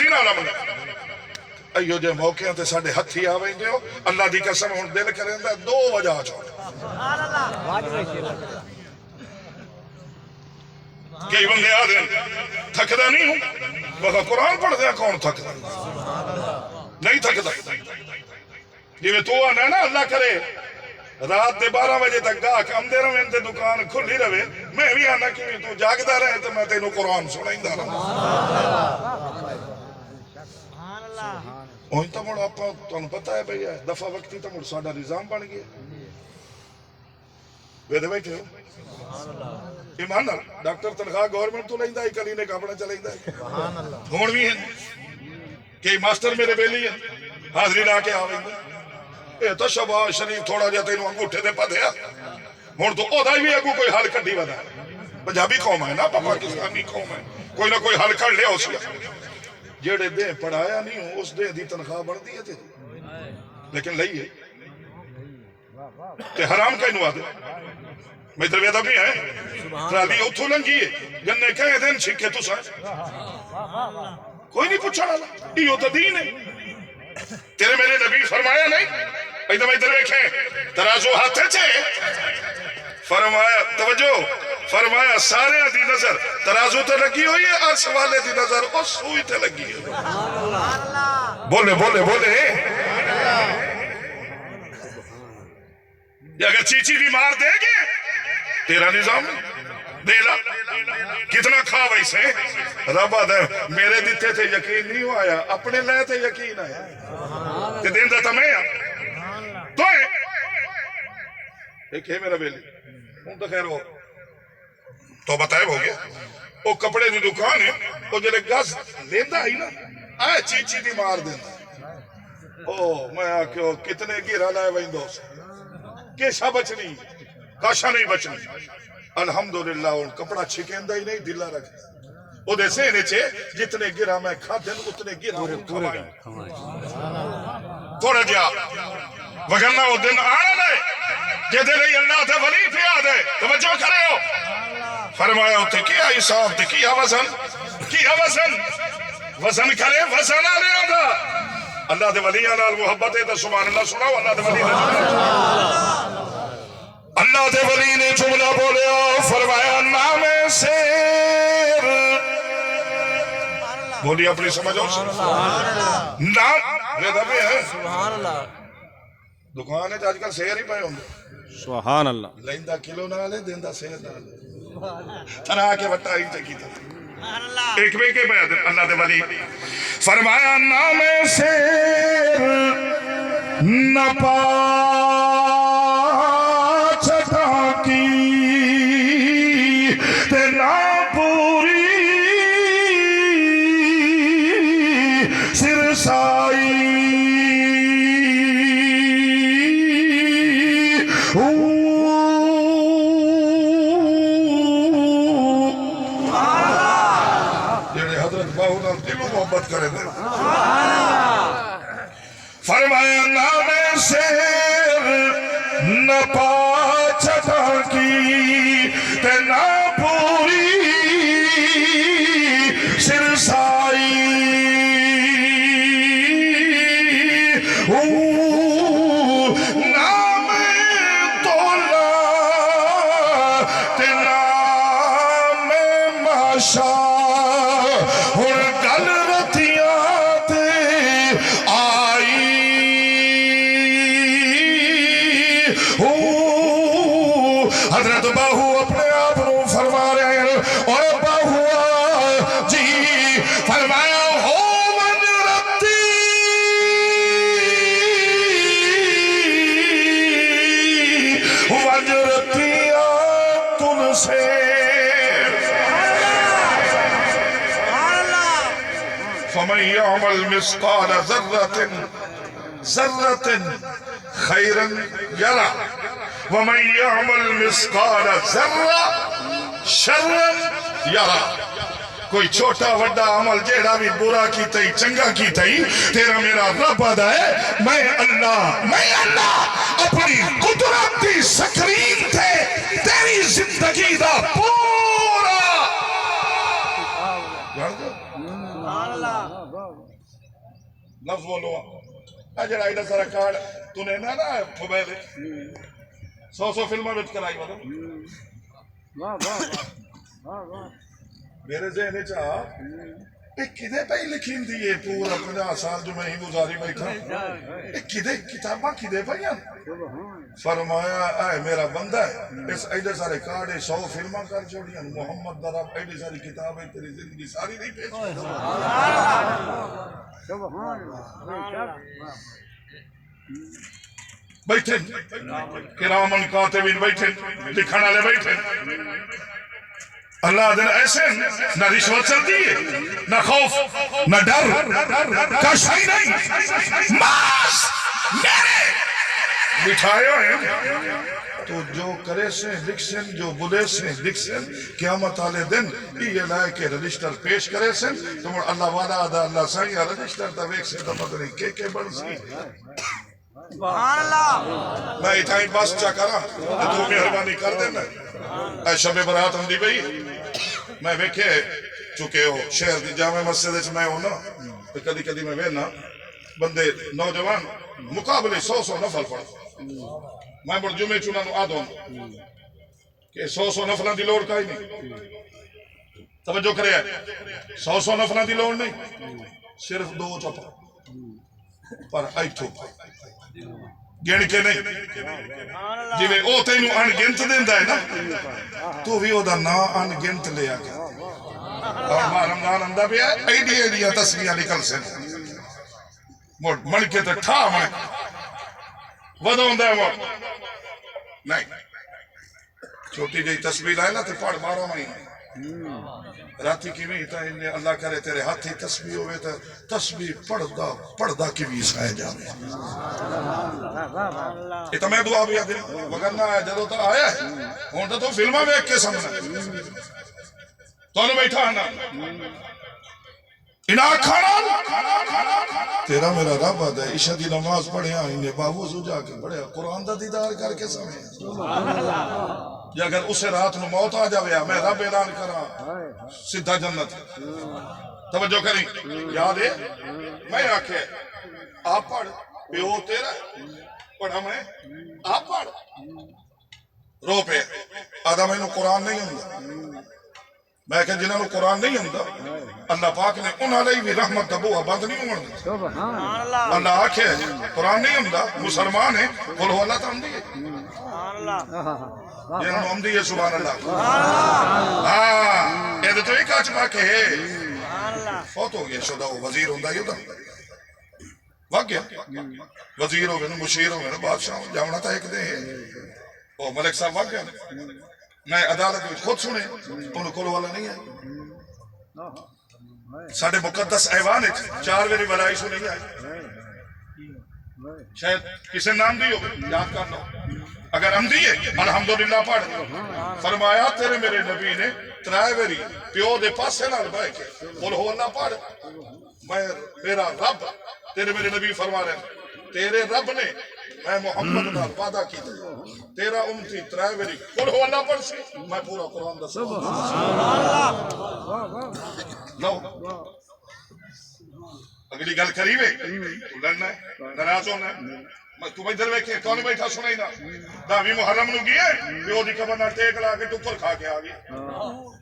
سینہ لمنا ایو جے موقعوں تے ساڈے ہتھی آ ویندے ہو اللہ دی قسم ہن دل کریندا دو وجہ چھوڑ کئی بندے آ دین تھکدا نہیں ہوں بابا قرآن پڑھ دیا کون تھکدا نہیں تھکدا جی میں تو آنا نا اللہ کرے رات دے 12 بجے تک گاہ کم دے رہے تے دکان کھلی رہے میں بھی آنا کہ تو جاگدا رہے تو میں تینوں قرآن سنائیندا رہا اوہی تو مڑ آپ تانوں پتہ ہے بھئی دفعہ وقتی تو مڑ ساڈا نظام بن گیا ویدے بیٹھے ہو ایمان نال ڈاکٹر تنخواہ گورنمنٹ تو لیندا ہے کلینک اپنا چلیندا ہے ہون بھی ہیں کہ ماسٹر میرے بیلی ہیں حاضری لا کے آویں اے تو شباز شریف تھوڑا جا تینوں انگوٹھے دے پدیا ہن تو او دا بھی اگوں کوئی حل کڈی ودا پنجابی قوم ہے نا پاکستانی قوم ہے کوئی نہ کوئی حل کر لیا اس کا جڑے دے پڑھایا نہیں ہوں اس دے دی تنخواہ بڑھتی ہے لیکن لئیے کہ حرام کہنو آدھے میں درویدہ بھی ہے رالی اتھو لنگی ہے جننے کہے دین چھکے تو سائے کوئی نہیں پوچھا ڈالا یہ تو دین ہے تیرے میرے نبی فرمایا نہیں ایدہ میں ادھر بیکھیں ترازو ہاتھے چھے فرمایا توجہ فرمایا سارے دی نظر ترازو تے لگی ہوئی ہے عرص والے دی نظر اس سوئی تے لگی ہے بولے بولے بولے یا اگر چیچی بھی مار دے گے تیرا نظام دیلا کتنا کھا ویسے ربا دے میرے دیتے تھے یقین نہیں ہو آیا اپنے لئے تھے یقین آیا کہ دین دا تمہیں تو ہے ایک ہے میرا بیلی ہوں تو خیر ہو تو بتائے ہو گیا وہ کپڑے دی دکان ہے وہ جلے گز لیندہ ہی نا آئے چیچی دی مار دیندہ او میں آکے کتنے گیرہ لائے وہیں دوست کیسا بچنی کاشا نہیں بچنی الحمدللہ ان کپڑا چھکیندہ ہی نہیں دلہ رکھتا وہ دے سینے چھے جتنے گرہ میں کھا دن اتنے گرہ کھمائیں تھوڑا جا وگرنہ وہ دن آنا لے کہ دے رہی اللہ تھے ولی پہ آدھے توجہ کرے ہو فرمایا ہوتے کیا حساب تے کیا وزن وزن کرے وزن آلے آدھا اللہ دے ولی آلال محبت ہے تو سبحان اللہ سناو اللہ دے ولی اللہ دے ولی نے جملہ بولے فرمایا نام سیر بولی اپنی سمجھو نام ریدہ بھی ہے دکان ہے آج کل سیر ہی پائے ہوں سبحان اللہ لیندہ کلو نہ لے دیندہ سیر نہ لے ترہ کے وٹا ہی چکی تھا ایک بے کے بیعد اللہ دے ولی فرمایا نام سیر نہ پاچھتا کی تے نہ پوری سرسائی محبت کرے دے فرمایا نام سیر نہ پاچھتا کی تے نہ پوری سرسائی نام تولا تے نام ماشا حضرت باہو اپنے آپ نو فرما رہے ہیں اور باہو جی فرمایا ہو من رتی تن سے فمن يعمل مثقال ذرة خيرا يره ومن يعمل مثقال ذرة شرا يره کوئی چھوٹا وڈا عمل جیڑا بھی برا کی تئی چنگا کی تئی تیرا میرا رب آدھا ہے میں اللہ اپنی قدرت دی سکرین تھے تیری زندگی دا پورا لفظ بولو جڑا ایڈا سارا کارڈ تو نے نا موبائل 100 فلموں میں کرائی میرے ذہن چاہ کدے پہ لکھی ہے پورا 50 سال جو میں ہی گزاری بیٹھا کدے کتاباں کدے پہ فرمایا اے میرا بندہ ہے اس ایڈے سارے کارڈ 100 فلماں کر چھوڑی محمد درب ایڈی ساری کتابیں تیری زندگی ساری نہیں پیش بیٹھے کرامن کاتبین بیٹھے لکھن والے بیٹھے اللہ دن ایسے نہ رشوت چلتی ہے نہ خوف نہ ڈر کچھ بھی نہیں ماس میرے بٹھائے ہیں تو جو کرے سے لکھ سن جو بلے سے لکھ سن قیامت والے دن یہ لائے کے رجسٹر پیش کرے سن تو اللہ والا آدھا اللہ سائیں رجسٹر تا ویک سے تا مدنی کے بڑھ سی سبحان اللہ میں اتھائی بس چا کرا تو مہربانی کر دینا اے شب برات ہم دی بھئی میں ویکھے چکے ہو شہر دی جامع مسجد میں ہوں نا کدی کدی میں وینا بندے نوجوان مقابلے 100 نفل پڑھ میں بڑھ جمعے چنا نو آدھوں کہ 100 نفلان دی لوڑ کائی نہیں توجہ کرے 100 نفلان دی لوڑ نہیں صرف 2 چپا پر ایتھو گن کے نہیں جی میں او تینو ان گنت دیندہ ہے نا تو بھی او دا نا ان گنت لے آگا اور رمضان اندہ بھی ہے ایڈی ایڈیا تصویہ نکل سے مڑ کے تے ٹھا مڑ ودو اندہ ہے مڑ نہیں چھوٹی جائی تصویر آئے نا تے پڑھ 12 مہینے راتی کی بھی تا انہیں اللہ کرے تیرے ہاتھی تسبیح ہوئے تا تسبیح پڑھدا کی بھی سائے جاوے یہ تو میں دعا بھی آدھے وگرنا آیا جدو تا آیا ہے ہونٹا تو فلمہ میں ایک کے سامنے تو انہوں بیٹھا ہے نا انہاں کھانا تیرا میرا رب آدھا ہے عشاء دی نماز پڑھے آئینے باوضو جا کے پڑھے قرآن دا دیدار کر کے سمیں یا اگر اسے رات میں موت آ جاوے میں رب اعلان کرا سدھا جنت توجہ کریں یاد ہے میں آکھے آپ پڑھ پیو تیرا پڑھا میں آپ پڑھ رو پہ آدھا میں قرآن نہیں ہوں میں کہ جنہوں قرآن نہیں ہوں اللہ پاک نے انہاں لئی بھی رحمت دبو بند نہیں ہوں اللہ آکھے قرآن نہیں ہوں مسلمان ہے قل اللہ تا ہم دیئے یہ ہم دیئے سبحان اللہ ہاں یہ تو ایک آج پاک ہے فوت ہو گیا شدہ وزیر ہوں یہ دا وق گیا وزیر ہو گئے مشیر ہو گئے بادشاہ ہو جاؤنا تھا ایک دے وہ ملک صاحب وق گیا میں عدالت میں خود سنے انہوں کولو والا نہیں ہے ساڑھے مقدس ایوان ہے 4 ویری بلائی سنیں گے شاید کسے نام دیو یاد کرنا اگر ہم دیئے الحمدللہ پڑھ فرمایا تیرے میرے نبی نے 3 ویری پیو دے پاسے نہ بھائی کے قل ہو اللہ پڑھ میرا رب تیرے میرے نبی فرما رہے ہیں تیرے رب نے میں محمد نال وعدہ کی تیرا امتی 3 ویری قل ہو اللہ پڑھ سی میں پورا قرآن دا سبحان اللہ لو اگلی گل قریب ہے لڑنا ہے ناراض ہونا ہے تو ادھر ویکھے کون بیٹھا سنائی نا داوی محرم نو گیا پیو دی قبر نال ٹیک لا کے ٹکر کھا کے آ گیا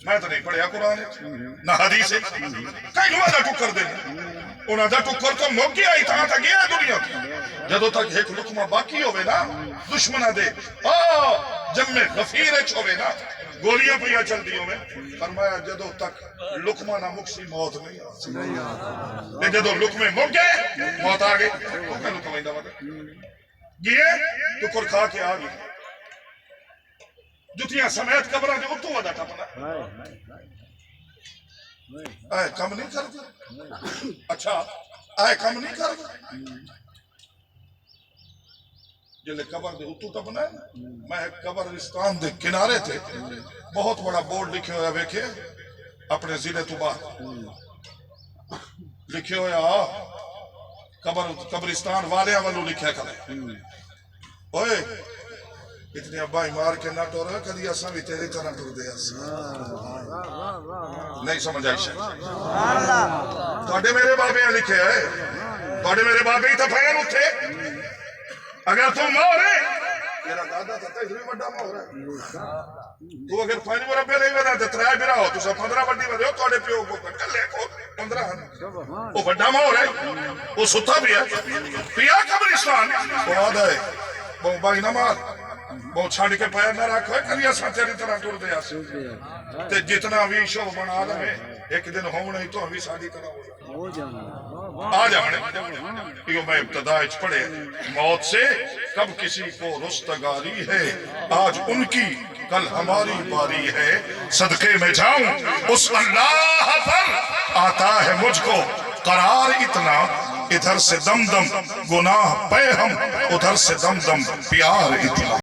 میں تو نہیں پڑھیا قرآن نہ حدیث ہے کئی لوگوں دا ٹکر دے انہاں دا ٹکر تو مک گیا ہی تھا گیا دنیا جدو تک ایک لقمہ باقی ہوئے نا دشمنہ دے جب میں غفیر اچھ ہوئے نا گولیاں پہیا چل دی ہوئے فرمایا جدو تک لقمہ نہ مکسی موت نہیں آ جدو لقمے مک گئے موت آ گئی لقمہ اندہ وقت گئے ٹکر کھا کے آ گئی جتیاں سمیت قبرہ دے اتو ودا ٹپنا آئے کم نہیں کر دیا اچھا آئے کم نہیں کر دیا جلے قبر دے اتو ٹپنا ہے میں قبرستان دے کنارے تھے بہت بڑا بورڈ لکھے ہویا ویکھے اپنے ضلع تو بعد لکھے ہویا قبرستان والیاں والو لکھے کرے اوئے اتنی ابا ہی مار کے نہ ٹورا کدی اساں بھی تیری طرح ٹر دے نہیں سمجھ آئی سبحان اللہ تھوڑے میرے بابے لکھے ہے تھوڑے میرے بابے ہی تو پھیر اٹھے اگر تم مور ہے میرا دادا تھا اس بھی بڑا مور ہے تو اگر 5 مربع نہیں بنا تے 3 بھی رہو تو سب 15 بڑی بدھو تھوڑے پیو کو کلے کو 15 وہ بڑا مور ہے وہ ستا بھی ہے پیا قبرستان وہ آدھا ہے وہ بائی نہ مار وہ چھاڑ کے پیر نہ رکھو کبھی اساں تیری طرح ٹر دے آسے تے جتنا بھی شو بنا دے ایک دن ہونا ہی تو ہم بھی ساری طرح ہو جانا آ جانے یہ میں ابتدا اچ پڑھے موت سے کب کسی کو رستگاری ہے آج ان کی کل ہماری باری ہے صدقے میں جاؤں اس اللہ پر آتا ہے مجھ کو قرار اتنا ادھر سے دم دم گناہ پہ ہم ادھر سے دم دم پیار اتنا